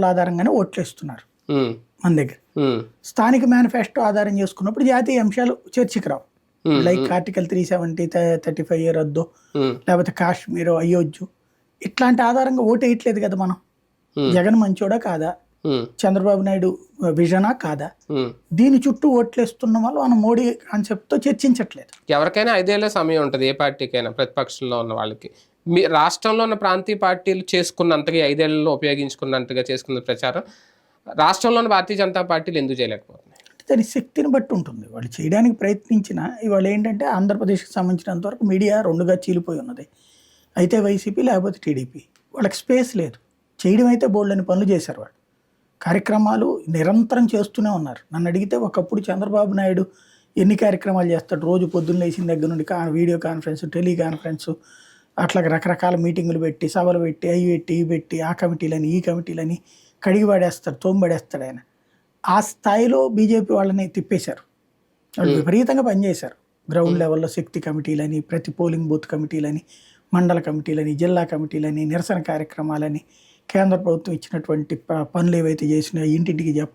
ఆధారంగానే ఓట్లేస్తున్నారు ఉమ్, మన దగ్గర. ఉమ్, స్థానిక మేనిఫెస్టో ఆధారం చేసుకున్నప్పుడు జాతీయ అంశాలు చర్చకి రావు. ఉమ్, లైక్ ఆర్టికల్ 370, 35 రద్దు, ఉమ్, లేకపోతే కాశ్మీర్, అయోధ్య ఇట్లాంటి ఆధారంగా ఓటు వేయట్లేదు కదా మనం. ఉమ్, జగన్ మంచోడా కాదా, ఉమ్, చంద్రబాబు నాయుడు విజనా కాదా, ఉమ్. దీని చుట్టూ ఓట్లేస్తున్న వల్ల మనం మోడీ కాన్సెప్ట్తో చర్చించట్లేదు. ఎవరికైనా 5 ఏళ్ల సమయం ఉంటుంది, ఏ పార్టీకైనా, ప్రతిపక్షంలో ఉన్న వాళ్ళకి. మీ రాష్ట్రంలో ఉన్న ప్రాంతీయ పార్టీలు చేసుకున్నంతగా 5 ఏళ్లలో ఉపయోగించుకున్నంతగా చేసుకున్న ప్రచారం రాష్ట్రంలో ఉన్న భారతీయ జనతా పార్టీలు ఎందుకు చేయలేకపోతున్నాయి? దాని శక్తిని బట్టి ఉంటుంది. వాళ్ళు చేయడానికి ప్రయత్నించిన ఇవాళ ఏంటంటే ఆంధ్రప్రదేశ్కి సంబంధించినంత వరకు మీడియా రెండుగా చీలిపోయి ఉన్నది. అయితే వైసీపీ లేకపోతే టీడీపీ. వాళ్ళకి స్పేస్ లేదు. చేయడం అయితే బోల్డని పనులు చేశారు వాళ్ళు. కార్యక్రమాలు నిరంతరం చేస్తూనే ఉన్నారు. నన్ను అడిగితే ఒకప్పుడు చంద్రబాబు నాయుడు ఎన్ని కార్యక్రమాలు చేస్తాడు, రోజు పొద్దున్న లేచిన దగ్గర నుండి వీడియో కాన్ఫరెన్స్, టెలికాన్ఫరెన్స్, అట్లా రకరకాల మీటింగులు పెట్టి, సభలు పెట్టి, అవి పెట్టి, ఇవి పెట్టి, ఆ కమిటీలని ఈ కమిటీలని కడిగి పడేస్తాడు, తోంబడేస్తాడు ఆయన. ఆ స్థాయిలో బీజేపీ వాళ్ళని తిప్పేశారు. వాళ్ళు విపరీతంగా పనిచేశారు. గ్రౌండ్ లెవెల్లో శక్తి కమిటీలని, ప్రతి పోలింగ్ బూత్ కమిటీలని, మండల కమిటీలని, జిల్లా కమిటీలని, నిరసన కార్యక్రమాలని, కేంద్ర ప్రభుత్వం ఇచ్చినటువంటి పనులు ఏవైతే చేసినాయో ఇంటింటికి చెప్పడం,